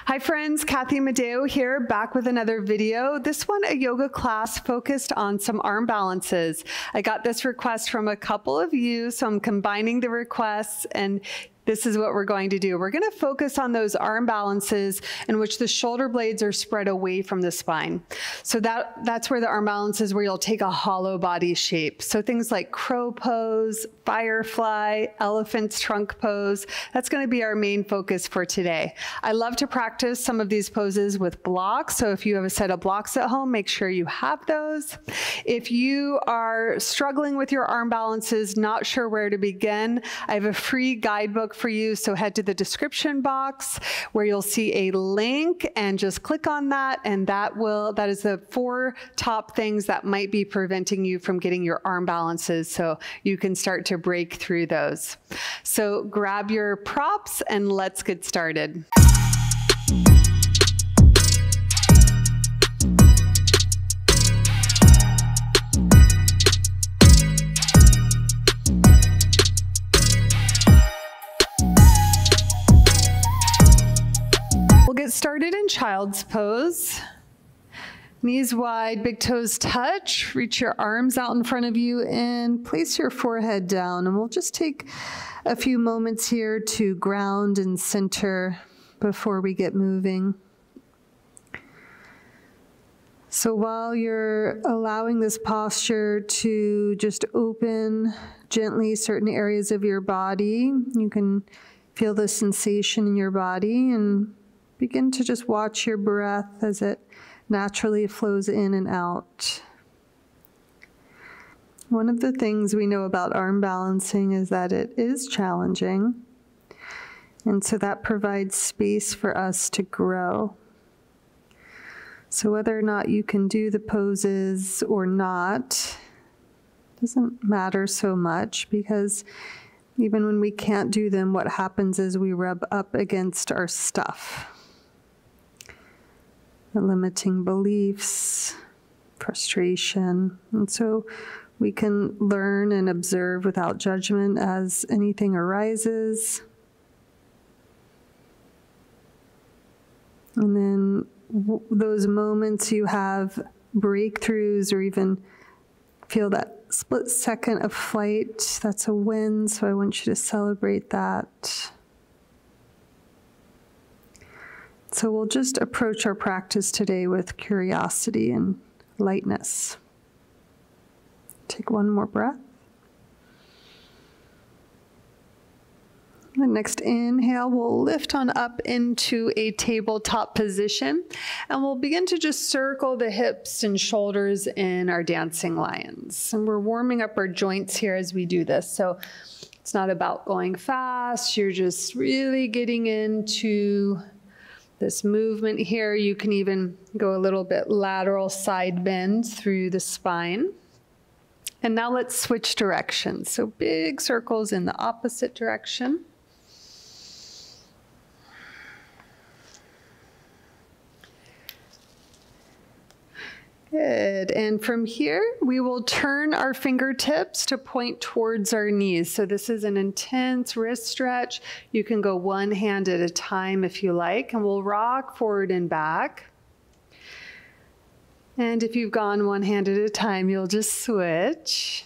Hi friends, Cathy Madeo here, back with another video. This one, a yoga class focused on some arm balances. I got this request from a couple of you, so I'm combining the requests, and this is what we're going to do. We're going to focus on those arm balances in which the shoulder blades are spread away from the spine. So that's where the arm balance is, where you'll take a hollow body shape. So things like crow pose, firefly, elephant's trunk pose, that's going to be our main focus for today. I love to practice some of these poses with blocks. So if you have a set of blocks at home, make sure you have those. If you are struggling with your arm balances, not sure where to begin, I have a free guidebook for you, so head to the description box where you'll see a link and just click on that, and that is the 4 top things that might be preventing you from getting your arm balances, so you can start to break through those. So grab your props and let's get started. We'll get started in child's pose. Knees wide, big toes touch. Reach your arms out in front of you and place your forehead down. And we'll just take a few moments here to ground and center before we get moving. So while you're allowing this posture to just open gently certain areas of your body, you can feel the sensation in your body and begin to just watch your breath as it naturally flows in and out. One of the things we know about arm balancing is that it is challenging, and so that provides space for us to grow. So whether or not you can do the poses or not doesn't matter so much, because even when we can't do them, what happens is we rub up against our stuff. The limiting beliefs, frustration. And so we can learn and observe without judgment as anything arises. And then those moments you have breakthroughs or even feel that split second of flight, that's a win. So I want you to celebrate that. So we'll just approach our practice today with curiosity and lightness. Take one more breath. The next inhale, we'll lift on up into a tabletop position, and we'll begin to just circle the hips and shoulders in our dancing lions. And we're warming up our joints here as we do this. So it's not about going fast. You're just really getting into this movement here. You can even go a little bit lateral side bend through the spine. And now let's switch directions. So big circles in the opposite direction. Good. And from here, we will turn our fingertips to point towards our knees. So this is an intense wrist stretch. You can go one hand at a time if you like, and we'll rock forward and back. And if you've gone one hand at a time, you'll just switch.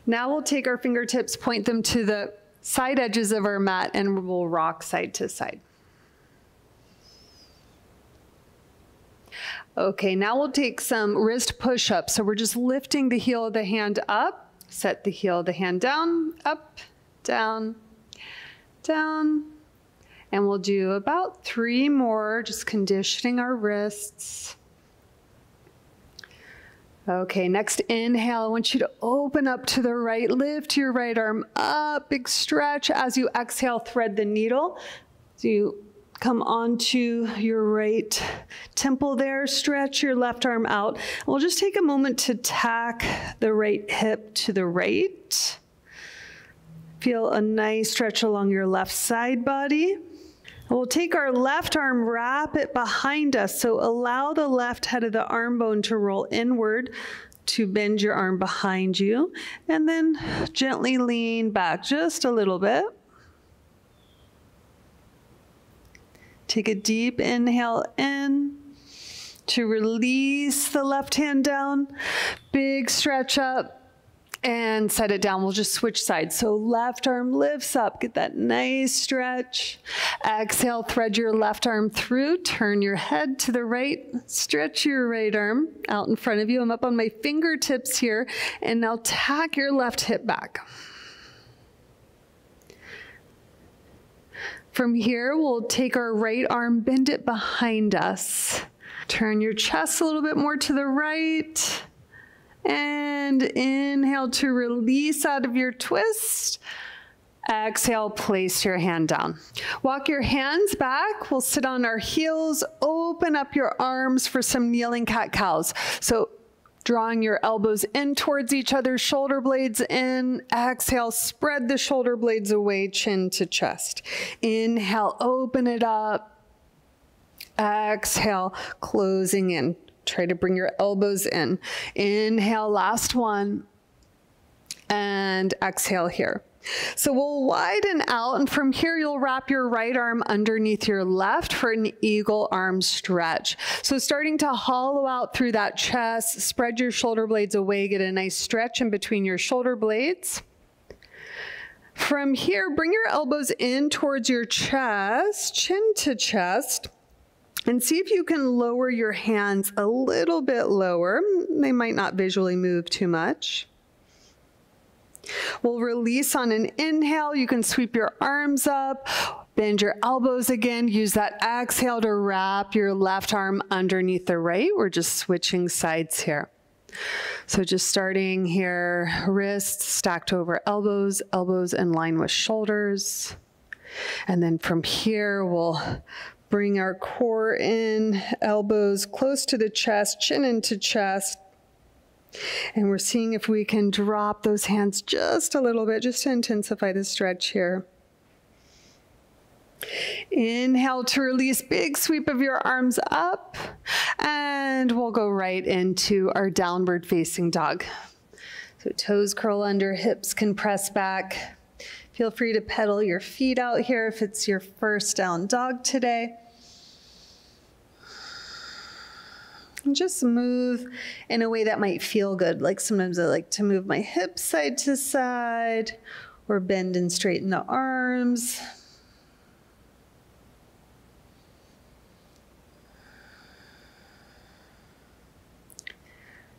Now we'll take our fingertips, point them to the side edges of our mat, and we'll rock side to side. Okay, now we'll take some wrist push-ups. So we're just lifting the heel of the hand up, set the heel of the hand down, up, down, down. And we'll do about 3 more, just conditioning our wrists. Okay, next inhale, I want you to open up to the right, lift your right arm up, big stretch. As you exhale, thread the needle. So you come onto your right temple there, stretch your left arm out. We'll just take a moment to tack the right hip to the right. Feel a nice stretch along your left side body. We'll take our left arm, wrap it behind us. So allow the left head of the arm bone to roll inward to bend your arm behind you. And then gently lean back just a little bit. Take a deep inhale in to release the left hand down. Big stretch up. And set it down. We'll just switch sides. So left arm lifts up. Get that nice stretch. Exhale, thread your left arm through. Turn your head to the right. Stretch your right arm out in front of you. I'm up on my fingertips here. And now tack your left hip back. From here, we'll take our right arm, bend it behind us. Turn your chest a little bit more to the right. And inhale to release out of your twist. Exhale, place your hand down. Walk your hands back. We'll sit on our heels. Open up your arms for some kneeling cat-cows. So drawing your elbows in towards each other, shoulder blades in. Exhale, spread the shoulder blades away, chin to chest. Inhale, open it up. Exhale, closing in. Try to bring your elbows in. Inhale, last one. And exhale here. So we'll widen out, and from here you'll wrap your right arm underneath your left for an eagle arm stretch. So starting to hollow out through that chest, spread your shoulder blades away, get a nice stretch in between your shoulder blades. From here, bring your elbows in towards your chest, chin to chest. And see if you can lower your hands a little bit lower. They might not visually move too much. We'll release on an inhale. You can sweep your arms up, bend your elbows again. Use that exhale to wrap your left arm underneath the right. We're just switching sides here. So just starting here, wrists stacked over elbows, elbows in line with shoulders. And then from here, we'll bring our core in, elbows close to the chest, chin into chest. And we're seeing if we can drop those hands just a little bit, just to intensify the stretch here. Inhale to release, big sweep of your arms up. And we'll go right into our downward facing dog. So toes curl under, hips can press back. Feel free to pedal your feet out here if it's your first down dog today. And just move in a way that might feel good. Like sometimes I like to move my hips side to side or bend and straighten the arms.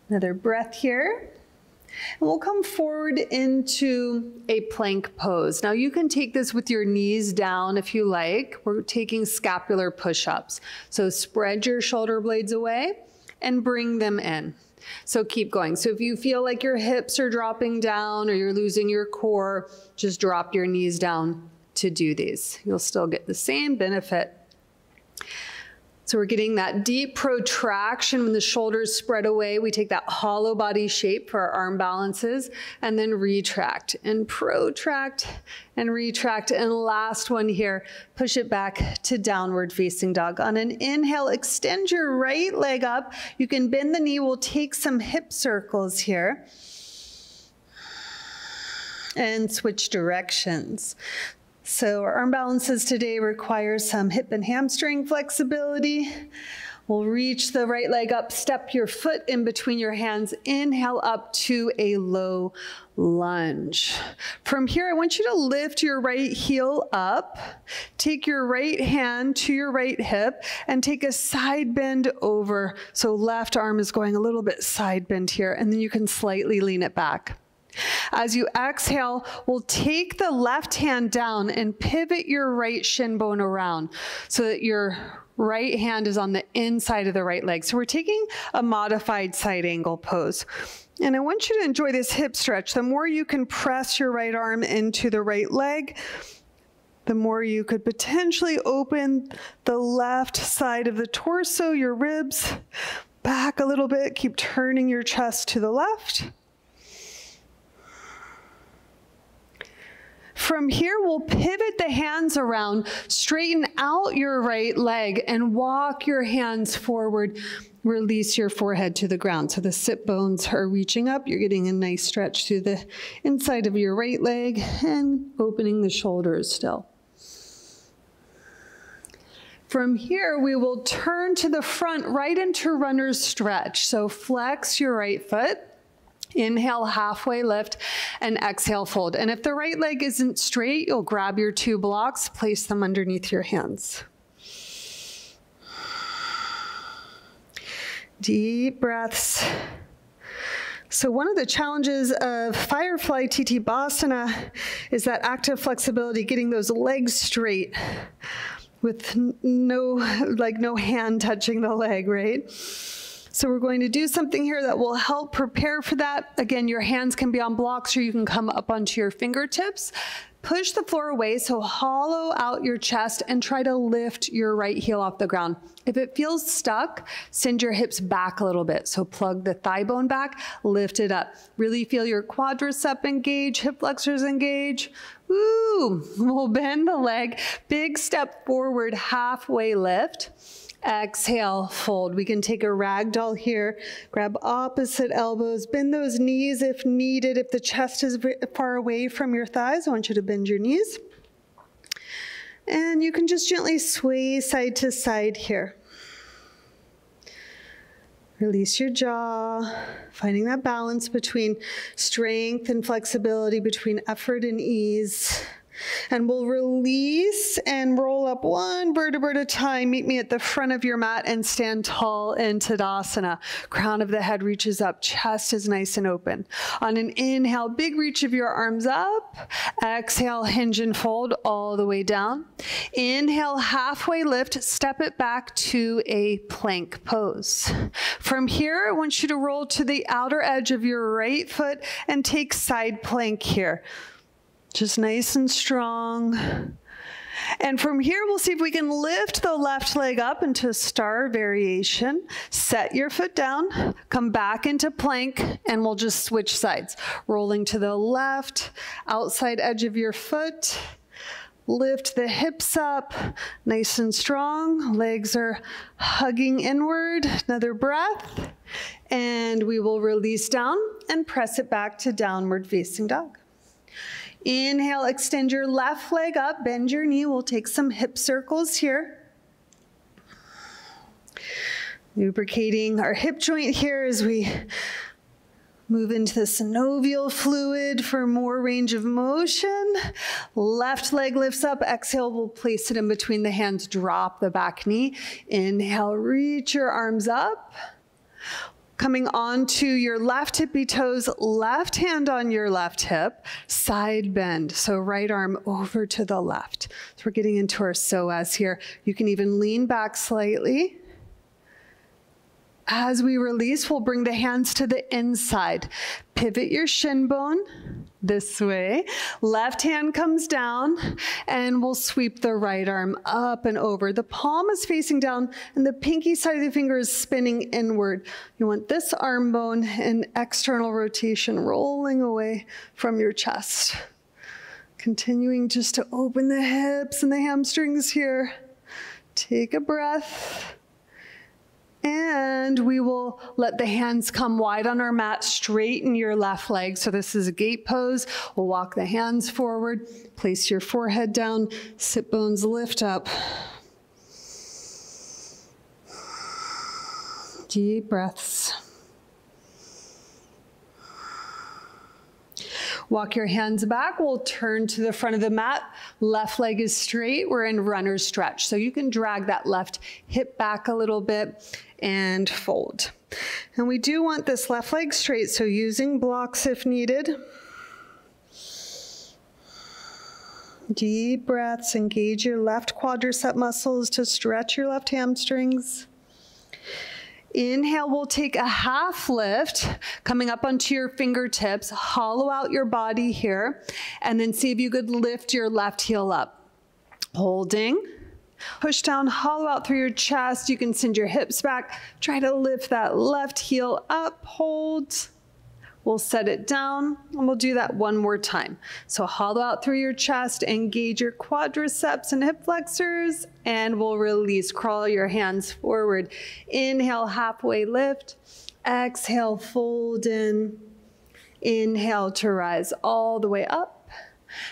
Another breath here. And we'll come forward into a plank pose. Now you can take this with your knees down if you like. We're taking scapular push-ups. So spread your shoulder blades away and bring them in. So keep going. So if you feel like your hips are dropping down or you're losing your core, just drop your knees down to do these. You'll still get the same benefit. So we're getting that deep protraction when the shoulders spread away. We take that hollow body shape for our arm balances and then retract and protract and retract. And last one here, push it back to downward facing dog. On an inhale, extend your right leg up. You can bend the knee. We'll take some hip circles here and switch directions. So our arm balances today require some hip and hamstring flexibility. We'll reach the right leg up, step your foot in between your hands, inhale up to a low lunge. From here, I want you to lift your right heel up, take your right hand to your right hip, and take a side bend over. So left arm is going a little bit side bend here, and then you can slightly lean it back. As you exhale, we'll take the left hand down and pivot your right shin bone around so that your right hand is on the inside of the right leg. So we're taking a modified side angle pose. And I want you to enjoy this hip stretch. The more you can press your right arm into the right leg, the more you could potentially open the left side of the torso, your ribs back a little bit. Keep turning your chest to the left. From here, we'll pivot the hands around, straighten out your right leg, and walk your hands forward. Release your forehead to the ground. So the sit bones are reaching up. You're getting a nice stretch through the inside of your right leg and opening the shoulders still. From here, we will turn to the front right into runner's stretch. So flex your right foot. Inhale, halfway lift, and exhale, fold. And if the right leg isn't straight, you'll grab your 2 blocks, place them underneath your hands. Deep breaths. So one of the challenges of Firefly Tadasana is that active flexibility, getting those legs straight with no hand touching the leg, right? So we're going to do something here that will help prepare for that. Again, your hands can be on blocks or you can come up onto your fingertips. Push the floor away, so hollow out your chest and try to lift your right heel off the ground. If it feels stuck, send your hips back a little bit. So plug the thigh bone back, lift it up. Really feel your quadricep engage, hip flexors engage. Woo! We'll bend the leg, big step forward, halfway lift. Exhale, fold. We can take a ragdoll here. Grab opposite elbows. Bend those knees if needed. If the chest is far away from your thighs, I want you to bend your knees. And you can just gently sway side to side here. Release your jaw, finding that balance between strength and flexibility, between effort and ease. And we'll release and roll up 1 vertebra at a time. Meet me at the front of your mat and stand tall in Tadasana. Crown of the head reaches up, chest is nice and open. On an inhale, big reach of your arms up. Exhale, hinge and fold all the way down. Inhale, halfway lift, step it back to a plank pose. From here, I want you to roll to the outer edge of your right foot and take side plank here. Just nice and strong. And from here, we'll see if we can lift the left leg up into a star variation. Set your foot down, come back into plank, and we'll just switch sides. Rolling to the left, outside edge of your foot. Lift the hips up, nice and strong. Legs are hugging inward. Another breath. And we will release down and press it back to downward facing dog. Inhale, extend your left leg up, bend your knee. We'll take some hip circles here. Lubricating our hip joint here as we move into the synovial fluid for more range of motion. Left leg lifts up, exhale, we'll place it in between the hands, drop the back knee. Inhale, reach your arms up. Coming onto your left tippy toes, left hand on your left hip, side bend. So right arm over to the left. So we're getting into our psoas here. You can even lean back slightly. As we release, we'll bring the hands to the inside. Pivot your shin bone this way. Left hand comes down, and we'll sweep the right arm up and over. The palm is facing down, and the pinky side of the finger is spinning inward. You want this arm bone in external rotation, rolling away from your chest. Continuing just to open the hips and the hamstrings here. Take a breath. And we will let the hands come wide on our mat, straighten your left leg. So this is a gate pose. We'll walk the hands forward, place your forehead down, sit bones lift up. Deep breaths. Walk your hands back. We'll turn to the front of the mat. Left leg is straight. We're in runner's stretch. So you can drag that left hip back a little bit and fold. And we do want this left leg straight, so using blocks if needed. Deep breaths. Engage your left quadricep muscles to stretch your left hamstrings. Inhale, we'll take a half lift, coming up onto your fingertips, hollow out your body here, and then see if you could lift your left heel up. Holding, push down, hollow out through your chest. You can send your hips back. Try to lift that left heel up, hold. We'll set it down, and we'll do that one more time. So hollow out through your chest, engage your quadriceps and hip flexors, and we'll release. Crawl your hands forward. Inhale, halfway lift. Exhale, fold in. Inhale to rise all the way up.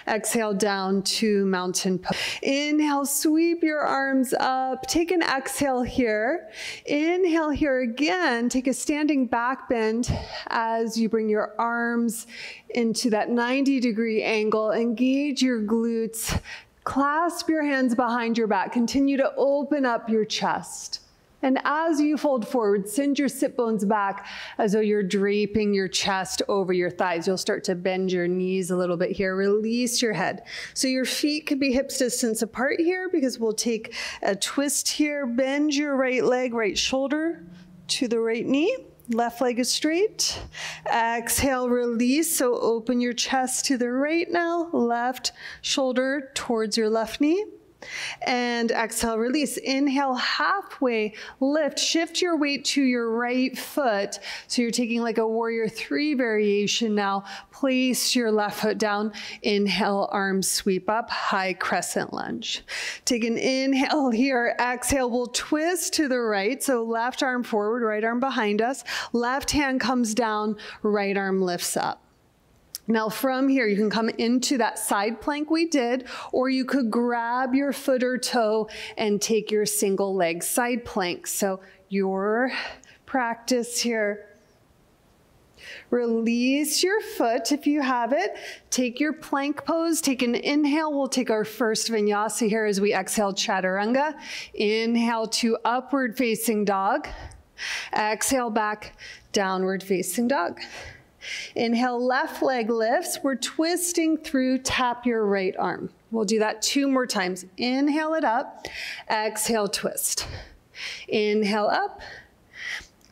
Exhale down to mountain pose. Inhale, sweep your arms up. Take an exhale here. Inhale here again. Take a standing back bend as you bring your arms into that 90-degree angle. Engage your glutes. Clasp your hands behind your back. Continue to open up your chest. And as you fold forward, send your sit bones back as though you're draping your chest over your thighs. You'll start to bend your knees a little bit here. Release your head. So your feet could be hips distance apart here because we'll take a twist here. Bend your right leg, right shoulder to the right knee. Left leg is straight. Exhale, release. So open your chest to the right now. Left shoulder towards your left knee. And exhale, release. Inhale, halfway lift. Shift your weight to your right foot. So you're taking like a warrior 3 variation now. Place your left foot down. Inhale, arms sweep up, high crescent lunge. Take an inhale here. Exhale, we'll twist to the right. So left arm forward, right arm behind us. Left hand comes down, right arm lifts up. Now from here, you can come into that side plank we did, or you could grab your foot or toe and take your single leg side plank. So your practice here. Release your foot if you have it. Take your plank pose. Take an inhale. We'll take our first vinyasa here as we exhale chaturanga. Inhale to upward facing dog. Exhale back, downward facing dog. Inhale, left leg lifts. We're twisting through, tap your right arm. We'll do that 2 more times. Inhale it up, exhale, twist. Inhale up.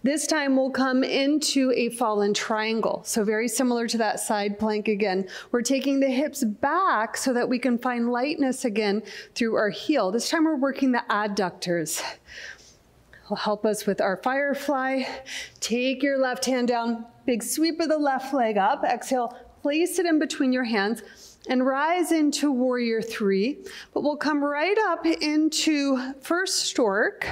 This time we'll come into a fallen triangle. So very similar to that side plank again. We're taking the hips back so that we can find lightness again through our heel. This time we're working the adductors. Will help us with our firefly. Take your left hand down, big sweep of the left leg up. Exhale, place it in between your hands and rise into warrior 3. But we'll come right up into first stork.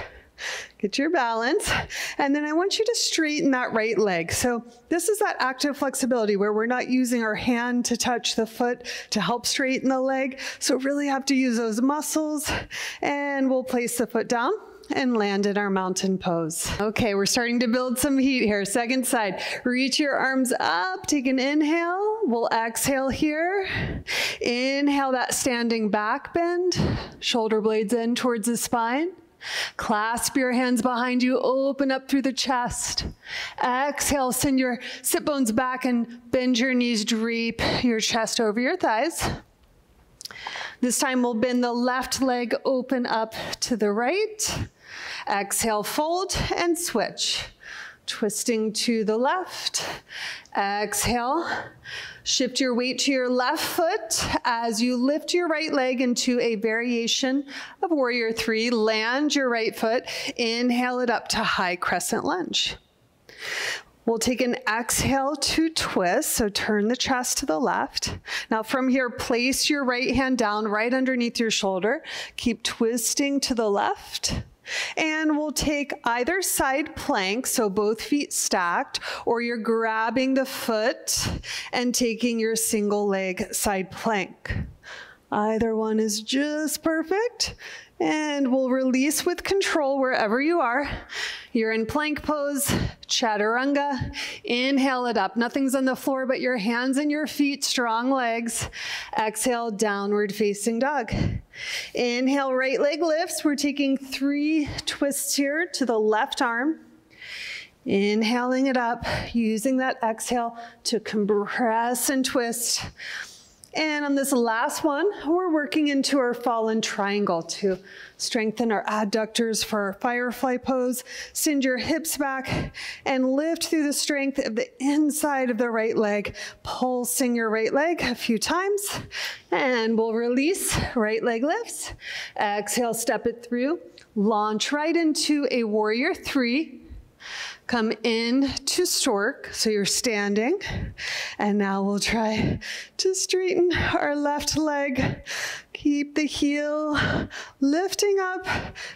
Get your balance. And then I want you to straighten that right leg. So this is that active flexibility where we're not using our hand to touch the foot to help straighten the leg. So really have to use those muscles. And we'll place the foot down and land in our mountain pose. Okay, we're starting to build some heat here. Second side, reach your arms up, take an inhale. We'll exhale here. Inhale that standing back bend, shoulder blades in towards the spine. Clasp your hands behind you, open up through the chest. Exhale, send your sit bones back and bend your knees, drape your chest over your thighs. This time we'll bend the left leg open up to the right. Exhale, fold and switch. Twisting to the left. Exhale. Shift your weight to your left foot as you lift your right leg into a variation of warrior 3. Land your right foot. Inhale it up to high crescent lunge. We'll take an exhale to twist, so turn the chest to the left. Now from here, place your right hand down right underneath your shoulder. Keep twisting to the left. And we'll take either side plank, so both feet stacked, or you're grabbing the foot and taking your single leg side plank. Either one is just perfect. And we'll release with control wherever you are. You're in plank pose, chaturanga. Inhale it up. Nothing's on the floor but your hands and your feet, strong legs. Exhale, downward facing dog. Inhale, right leg lifts. We're taking 3 twists here to the left arm. Inhaling it up, using that exhale to compress and twist. And on this last one, we're working into our fallen triangle to strengthen our adductors for our firefly pose. Send your hips back and lift through the strength of the inside of the right leg, pulsing your right leg a few times. And we'll release, right leg lifts. Exhale, step it through. Launch right into a warrior 3. Come in to stork, so you're standing. And now we'll try to straighten our left leg. Keep the heel lifting up.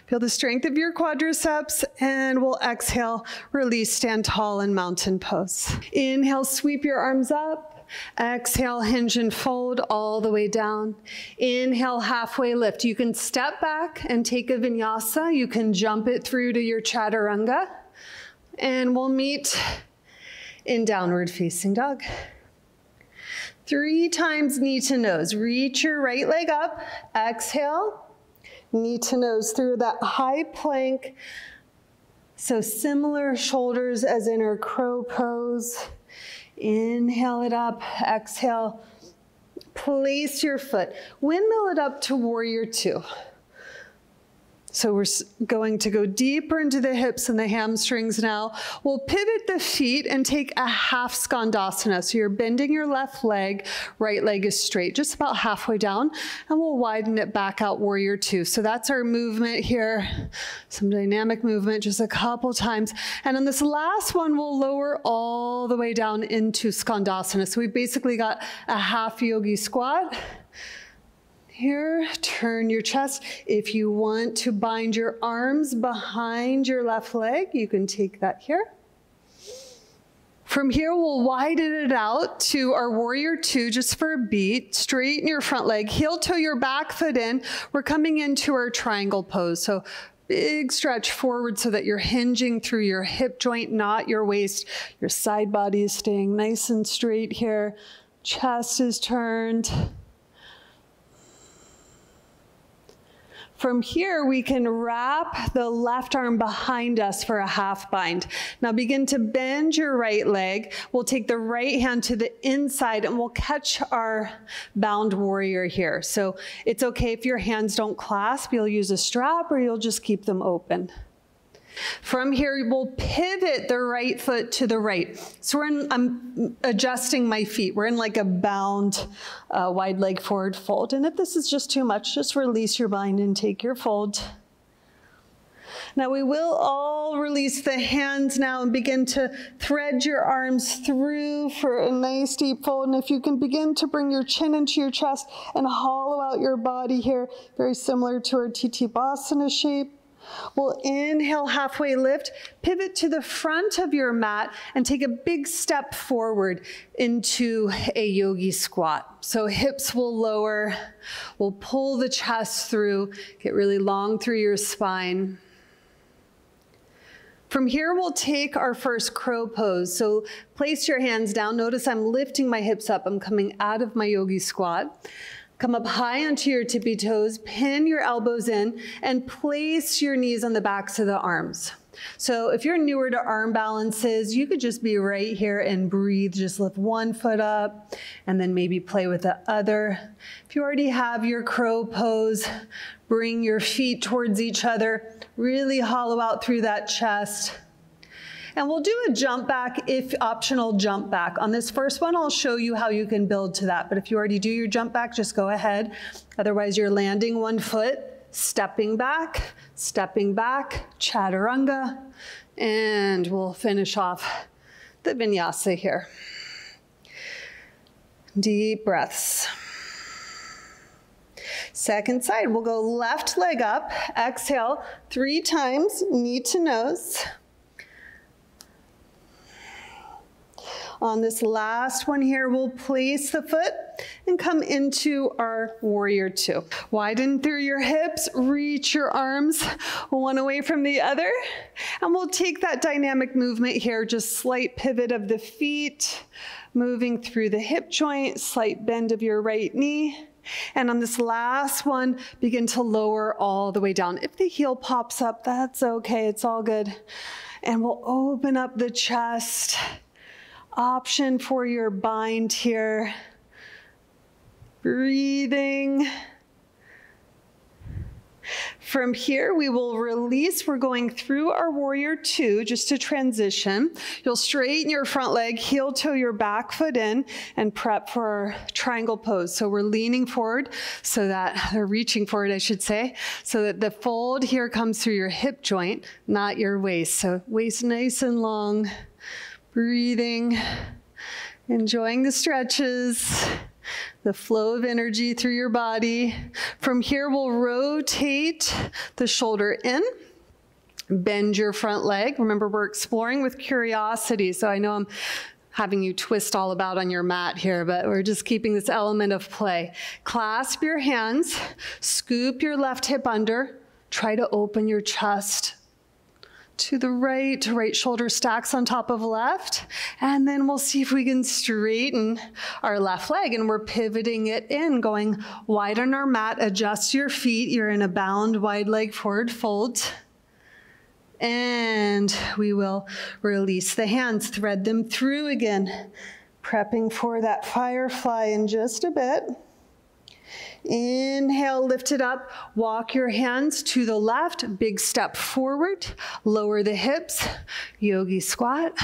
Feel the strength of your quadriceps, and we'll exhale, release, stand tall in mountain pose. Inhale, sweep your arms up. Exhale, hinge and fold all the way down. Inhale, halfway lift. You can step back and take a vinyasa. You can jump it through to your chaturanga. And we'll meet in downward facing dog. 3 times knee to nose. Reach your right leg up. Exhale, knee to nose through that high plank. So similar shoulders as in our crow pose. Inhale it up, exhale. Place your foot. Windmill it up to warrior 2. So we're going to go deeper into the hips and the hamstrings now. We'll pivot the feet and take a half Skandasana. So you're bending your left leg, right leg is straight, just about halfway down, and we'll widen it back out, warrior 2. So that's our movement here. Some dynamic movement, just a couple times. And on this last one, we'll lower all the way down into Skandasana. So we basically got a half Yogi Squat. Here, turn your chest. If you want to bind your arms behind your left leg, you can take that here. From here, we'll widen it out to our warrior 2 just for a beat. Straighten your front leg, heel toe your back foot in. We're coming into our triangle pose. So big stretch forward so that you're hinging through your hip joint, not your waist. Your side body is staying nice and straight here. Chest is turned. From here, we can wrap the left arm behind us for a half bind. Now begin to bend your right leg. We'll take the right hand to the inside and we'll catch our bound warrior here. So it's okay if your hands don't clasp. You'll use a strap or you'll just keep them open. From here, we'll pivot the right foot to the right. So I'm adjusting my feet. We're in like a bound wide leg forward fold. And if this is just too much, just release your bind and take your fold. Now we will all release the hands now and begin to thread your arms through for a nice deep fold. And if you can begin to bring your chin into your chest and hollow out your body here, very similar to our Tadasana shape. We'll inhale, halfway lift, pivot to the front of your mat and take a big step forward into a Yogi Squat. So hips will lower, we'll pull the chest through, get really long through your spine. From here, we'll take our first crow pose. So place your hands down. Notice I'm lifting my hips up. I'm coming out of my Yogi Squat. Come up high onto your tippy toes, pin your elbows in, and place your knees on the backs of the arms. So if you're newer to arm balances, you could just be right here and breathe. Just lift one foot up and then maybe play with the other. If you already have your crow pose, bring your feet towards each other. Really hollow out through that chest. And we'll do a jump back, if optional jump back. On this first one, I'll show you how you can build to that. But if you already do your jump back, just go ahead. Otherwise, you're landing one foot, stepping back, chaturanga, and we'll finish off the vinyasa here. Deep breaths. Second side, we'll go left leg up, exhale 3 times, knee to nose. On this last one here, we'll place the foot and come into our warrior 2. Widen through your hips, reach your arms one away from the other, and we'll take that dynamic movement here, just slight pivot of the feet, moving through the hip joint, slight bend of your right knee. And on this last one, begin to lower all the way down. If the heel pops up, that's okay, it's all good. And we'll open up the chest. Option for your bind here. Breathing. From here, we will release. We're going through our warrior 2 just to transition. You'll straighten your front leg, heel toe your back foot in, and prep for our triangle pose. So we're leaning forward so that, or reaching forward, I should say, so that the fold here comes through your hip joint, not your waist. So waist nice and long. Breathing, enjoying the stretches, the flow of energy through your body. From here, we'll rotate the shoulder in, bend your front leg. Remember, we're exploring with curiosity, so I know I'm having you twist all about on your mat here, but we're just keeping this element of play. Clasp your hands, scoop your left hip under, try to open your chest to the right shoulder stacks on top of left, and then we'll see if we can straighten our left leg, and we're pivoting it in, going wide on our mat. Adjust your feet. You're in a bound wide leg forward fold. And we will release the hands, thread them through again, prepping for that firefly in just a bit. Inhale, lift it up, walk your hands to the left, big step forward, lower the hips, Yogi Squat.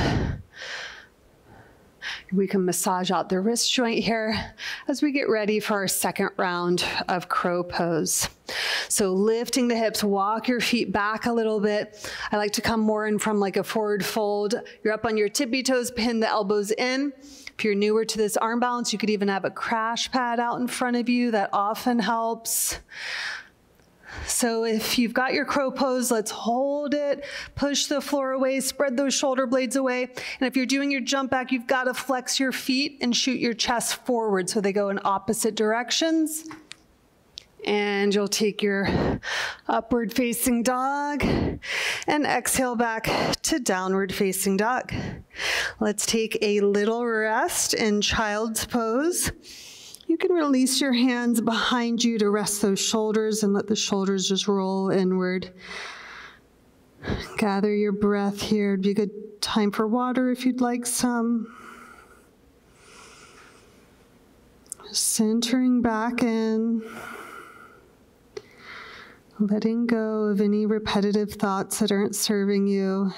We can massage out the wrist joint here as we get ready for our second round of crow pose. So lifting the hips, walk your feet back a little bit. I like to come more in from like a forward fold. You're up on your tippy toes, pin the elbows in. If you're newer to this arm balance, you could even have a crash pad out in front of you. That often helps. So if you've got your crow pose, let's hold it, push the floor away, spread those shoulder blades away. And if you're doing your jump back, you've got to flex your feet and shoot your chest forward so they go in opposite directions. And you'll take your upward facing dog and exhale back to downward facing dog. Let's take a little rest in child's pose. You can release your hands behind you to rest those shoulders and let the shoulders just roll inward. Gather your breath here. It'd be a good time for water if you'd like some. Centering back in. Letting go of any repetitive thoughts that aren't serving you.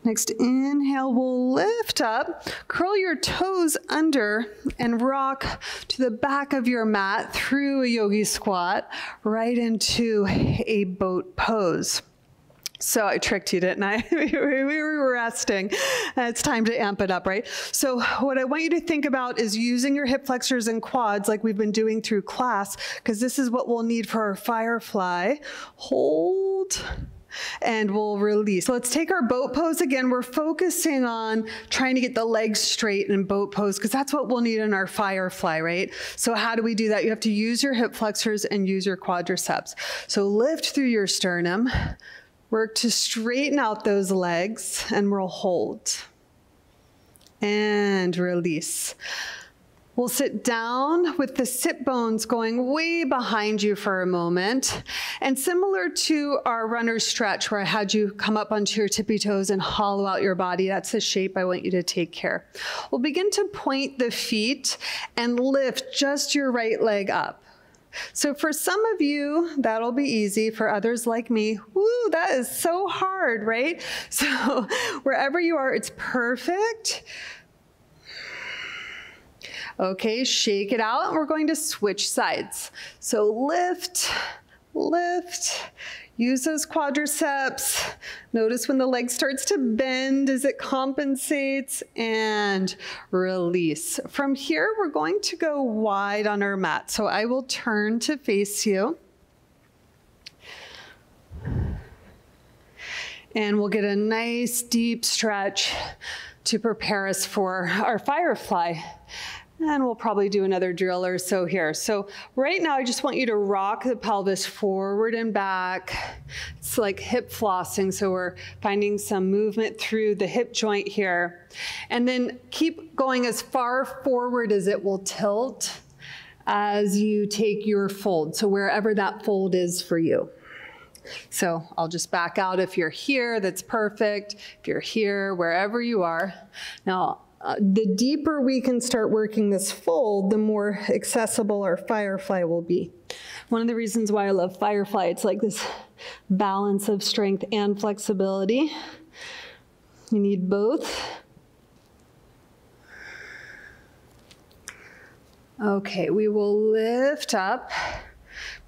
Next inhale, we'll lift up, curl your toes under and rock to the back of your mat through a yogi squat right into a boat pose. So I tricked you, didn't I? We were resting. It's time to amp it up, right? So what I want you to think about is using your hip flexors and quads like we've been doing through class, because this is what we'll need for our firefly. Hold. And we'll release. So let's take our boat pose again. We're focusing on trying to get the legs straight in boat pose because that's what we'll need in our firefly, right? So how do we do that? You have to use your hip flexors and use your quadriceps. So lift through your sternum, work to straighten out those legs, and we'll hold. And release. We'll sit down with the sit bones going way behind you for a moment. And similar to our runner's stretch where I had you come up onto your tippy toes and hollow out your body, that's the shape I want you to take care. We'll begin to point the feet and lift just your right leg up. So for some of you, that'll be easy. For others like me, woo, that is so hard, right? So wherever you are, it's perfect. Okay, shake it out, and we're going to switch sides. So lift, lift, use those quadriceps. Notice when the leg starts to bend as it compensates, and release. From here, we're going to go wide on our mat. So I will turn to face you. And we'll get a nice deep stretch to prepare us for our firefly. And we'll probably do another drill or so here. So right now, I just want you to rock the pelvis forward and back. It's like hip flossing, so we're finding some movement through the hip joint here. And then keep going as far forward as it will tilt as you take your fold, so wherever that fold is for you. So I'll just back out. If you're here, that's perfect. If you're here, wherever you are. Now, the deeper we can start working this fold, the more accessible our firefly will be. One of the reasons why I love firefly, it's like this balance of strength and flexibility. You need both. Okay, we will lift up,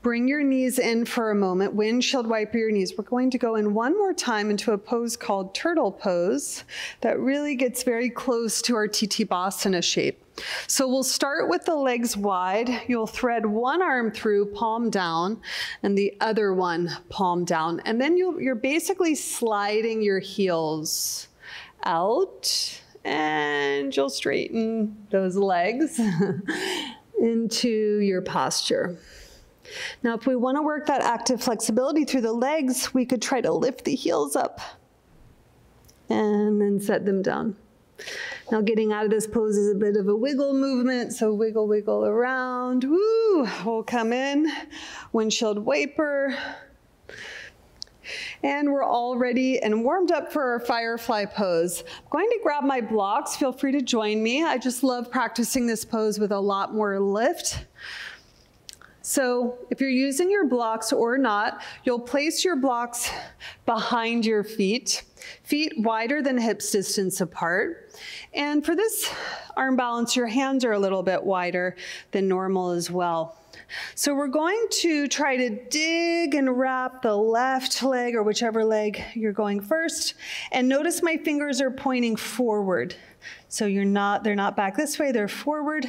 Bring your knees in for a moment. Windshield wiper your knees. We're going to go in one more time into a pose called Turtle Pose that really gets very close to our Tadasana shape. So we'll start with the legs wide. You'll thread one arm through, palm down, and the other one palm down. And then you're basically sliding your heels out, and you'll straighten those legs into your posture. Now, if we want to work that active flexibility through the legs, we could try to lift the heels up and then set them down. Now, getting out of this pose is a bit of a wiggle movement, so wiggle, wiggle around. Woo! We'll come in, windshield wiper. And we're all ready and warmed up for our Firefly Pose. I'm going to grab my blocks. Feel free to join me. I just love practicing this pose with a lot more lift. So if you're using your blocks or not, you'll place your blocks behind your feet wider than hips distance apart. And for this arm balance, your hands are a little bit wider than normal as well. So we're going to try to dig and wrap the left leg or whichever leg you're going first. And notice my fingers are pointing forward. So they're not back this way, they're forward,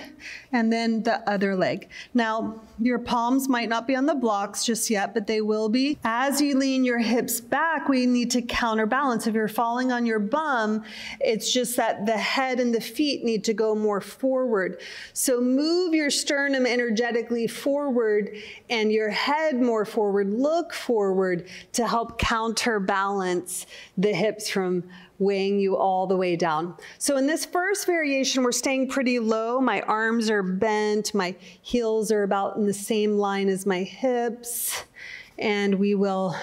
and then the other leg. Now, your palms might not be on the blocks just yet, but they will be. As you lean your hips back, we need to counterbalance. If you're falling on your bum, it's just that the head and the feet need to go more forward. So move your sternum energetically forward and your head more forward. Look forward to help counterbalance the hips from weighing you all the way down. So in this first variation, we're staying pretty low. My arms are bent. My heels are about in the same line as my hips. And we will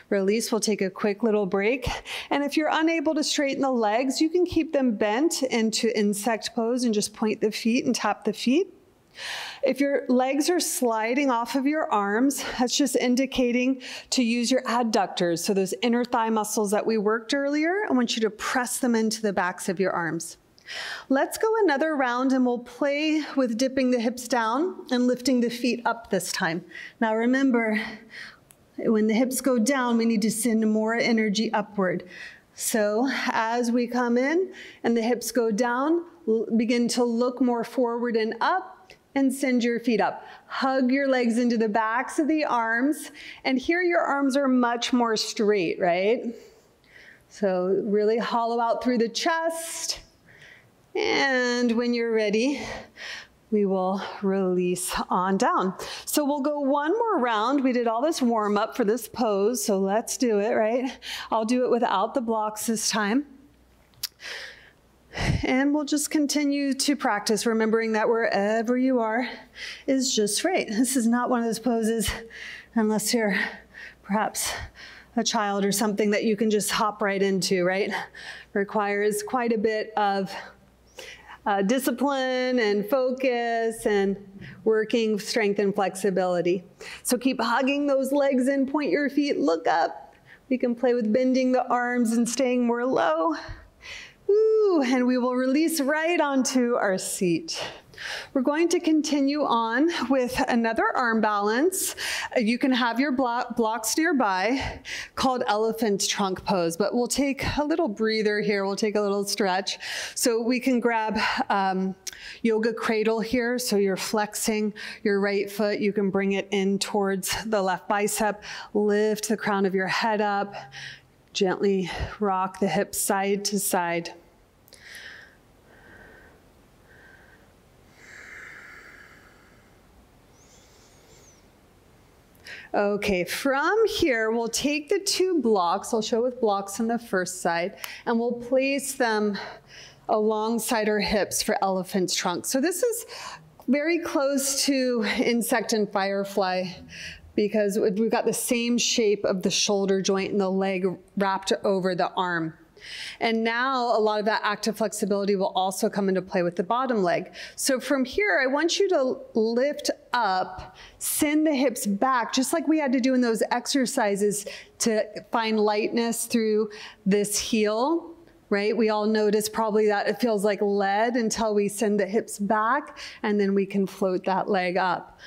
release. We'll take a quick little break. And if you're unable to straighten the legs, you can keep them bent into insect pose and just point the feet and tap the feet. If your legs are sliding off of your arms, that's just indicating to use your adductors. So those inner thigh muscles that we worked earlier, I want you to press them into the backs of your arms. Let's go another round and we'll play with dipping the hips down and lifting the feet up this time. Now remember, when the hips go down, we need to send more energy upward. So as we come in and the hips go down, begin to look more forward and up. And send your feet up. Hug your legs into the backs of the arms. And here your arms are much more straight, right? So really hollow out through the chest. And when you're ready, we will release on down. So we'll go one more round. We did all this warm up for this pose, so let's do it, right? I'll do it without the blocks this time. And we'll just continue to practice, remembering that wherever you are is just right. This is not one of those poses, unless you're perhaps a child or something, that you can just hop right into, right? Requires quite a bit of discipline and focus and working strength and flexibility. So keep hugging those legs in, point your feet, look up. We can play with bending the arms and staying more low. Ooh, and we will release right onto our seat. We're going to continue on with another arm balance. You can have your blocks nearby, called elephant trunk pose, but we'll take a little breather here. We'll take a little stretch. So we can grab yoga cradle here. So you're flexing your right foot. You can bring it in towards the left bicep. Lift the crown of your head up. Gently rock the hips side to side. Okay, from here, we'll take the two blocks. I'll show with blocks on the first side, and we'll place them alongside our hips for elephant's trunk. So this is very close to insect and firefly, because we've got the same shape of the shoulder joint and the leg wrapped over the arm. And now a lot of that active flexibility will also come into play with the bottom leg. So from here, I want you to lift up, send the hips back, just like we had to do in those exercises to find lightness through this heel, right? We all notice probably that it feels like lead until we send the hips back, and then we can float that leg up.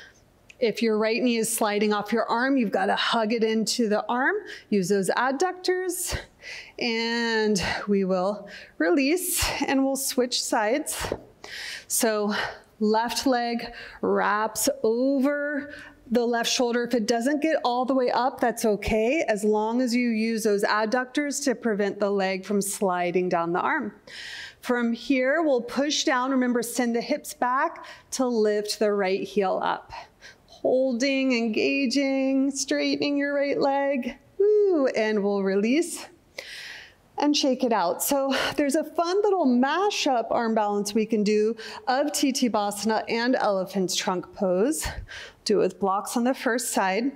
If your right knee is sliding off your arm, you've got to hug it into the arm. Use those adductors. And we will release and we'll switch sides. So left leg wraps over the left shoulder. If it doesn't get all the way up, that's okay, as long as you use those adductors to prevent the leg from sliding down the arm. From here, we'll push down. Remember, send the hips back to lift the right heel up. Holding, engaging, straightening your right leg. Ooh, and we'll release and shake it out. So there's a fun little mashup arm balance we can do of Tadasana and elephant's trunk pose. Do it with blocks on the first side.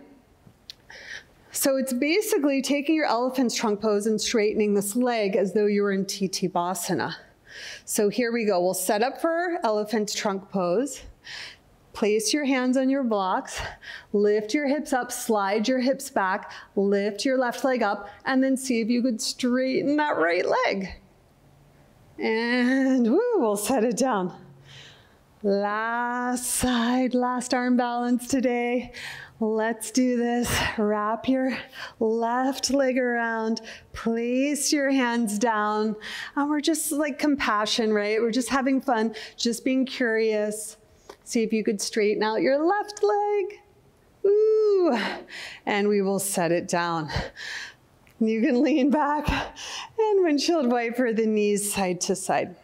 So it's basically taking your elephant's trunk pose and straightening this leg as though you were in Tadasana. So here we go. We'll set up for elephant's trunk pose. Place your hands on your blocks, lift your hips up, slide your hips back, lift your left leg up, and then see if you could straighten that right leg. And woo, we'll set it down. Last side, last arm balance today. Let's do this. Wrap your left leg around, place your hands down, and we're just like compassion, right? We're just having fun, just being curious. See if you could straighten out your left leg. Ooh, and we will set it down. You can lean back and windshield wiper the knees side to side.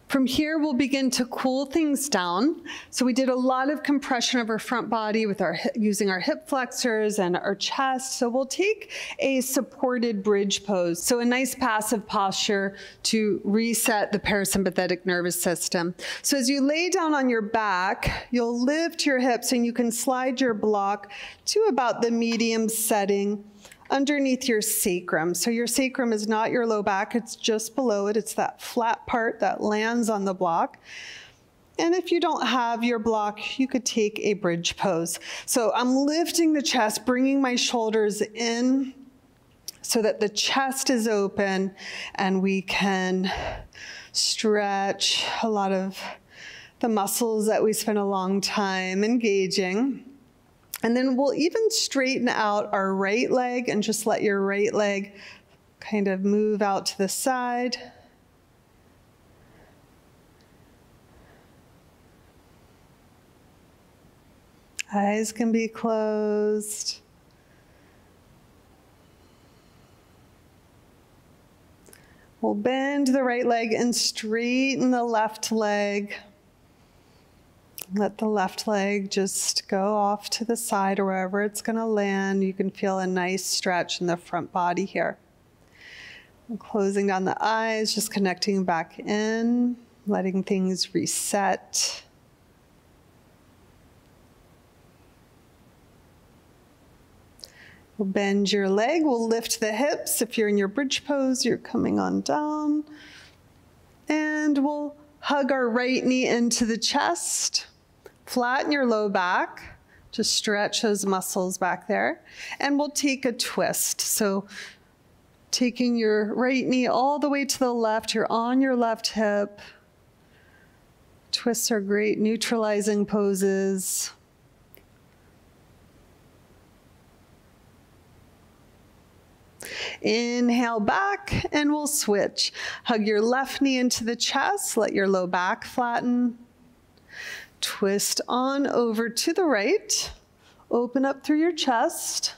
From here, we'll begin to cool things down. So we did a lot of compression of our front body with using our hip flexors and our chest. So we'll take a supported bridge pose. So a nice passive posture to reset the parasympathetic nervous system. So as you lay down on your back, you'll lift your hips and you can slide your block to about the medium setting underneath your sacrum. So your sacrum is not your low back, it's just below it. It's that flat part that lands on the block. And if you don't have your block, you could take a bridge pose. So I'm lifting the chest, bringing my shoulders in so that the chest is open and we can stretch a lot of the muscles that we spend a long time engaging. And then we'll even straighten out our right leg and just let your right leg kind of move out to the side. Eyes can be closed. We'll bend the right leg and straighten the left leg. Let the left leg just go off to the side or wherever it's going to land. You can feel a nice stretch in the front body here. I'm closing down the eyes, just connecting back in, letting things reset. We'll bend your leg. We'll lift the hips. If you're in your bridge pose, you're coming on down. And we'll hug our right knee into the chest. Flatten your low back, just stretch those muscles back there, and we'll take a twist. So taking your right knee all the way to the left, you're on your left hip. Twists are great, neutralizing poses. Inhale back, and we'll switch. Hug your left knee into the chest, let your low back flatten. Twist on over to the right. Open up through your chest.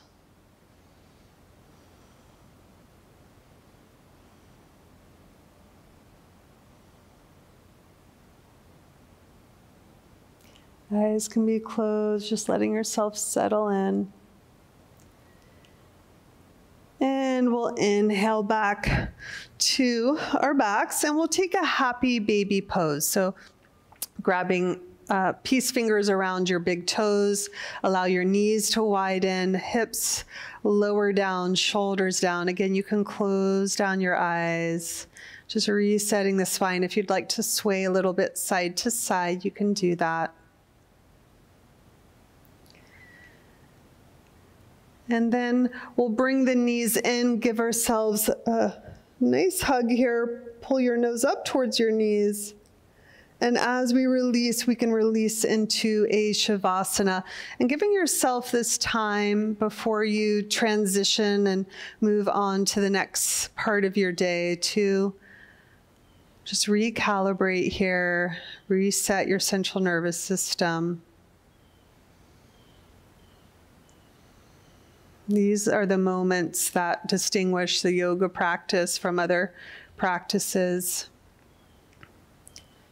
Eyes can be closed, just letting yourself settle in. And we'll inhale back to our backs, and we'll take a happy baby pose. So grabbing peace fingers around your big toes, allow your knees to widen, hips lower down, shoulders down. Again, you can close down your eyes, just resetting the spine. If you'd like to sway a little bit side to side, you can do that. And then we'll bring the knees in, give ourselves a nice hug here. Pull your nose up towards your knees. And as we release, we can release into a Shavasana. And giving yourself this time before you transition and move on to the next part of your day to just recalibrate here, reset your central nervous system. These are the moments that distinguish the yoga practice from other practices.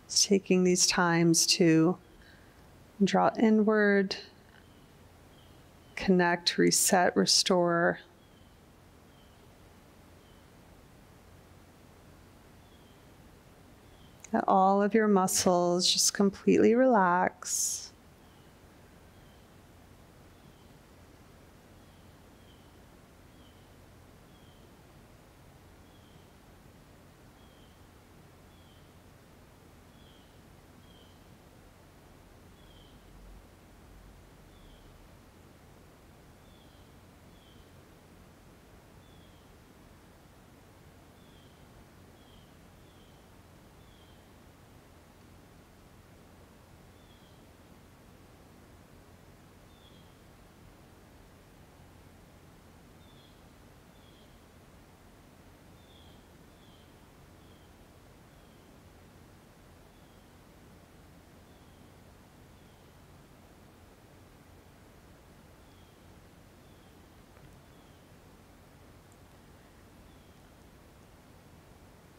It's taking these times to draw inward, connect, reset, restore. Let all of your muscles just completely relax.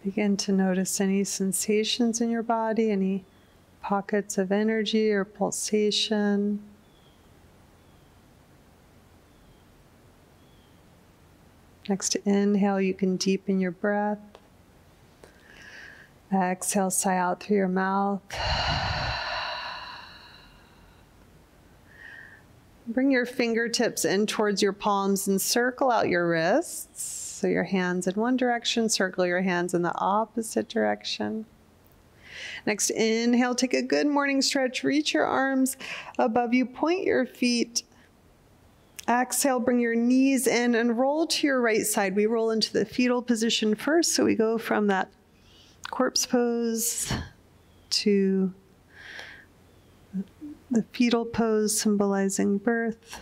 Begin to notice any sensations in your body, any pockets of energy or pulsation. Next inhale, you can deepen your breath. Exhale, sigh out through your mouth. Bring your fingertips in towards your palms and circle out your wrists. So your hands in one direction, circle your hands in the opposite direction. Next, inhale, take a good morning stretch. Reach your arms above you, point your feet. Exhale, bring your knees in and roll to your right side. We roll into the fetal position first, so we go from that corpse pose to the fetal pose, symbolizing birth.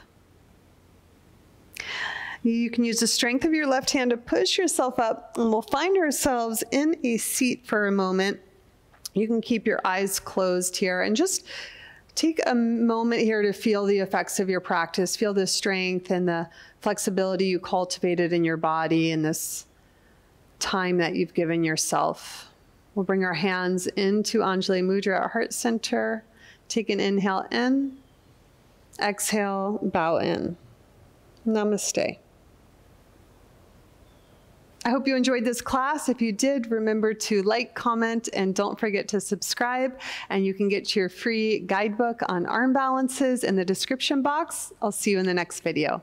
You can use the strength of your left hand to push yourself up, and we'll find ourselves in a seat for a moment. You can keep your eyes closed here and just take a moment here to feel the effects of your practice. Feel the strength and the flexibility you cultivated in your body in this time that you've given yourself. We'll bring our hands into Anjali Mudra at heart center. Take an inhale in, exhale, bow in. Namaste. I hope you enjoyed this class. If you did, remember to like, comment, and don't forget to subscribe. And you can get your free guidebook on arm balances in the description box. I'll see you in the next video.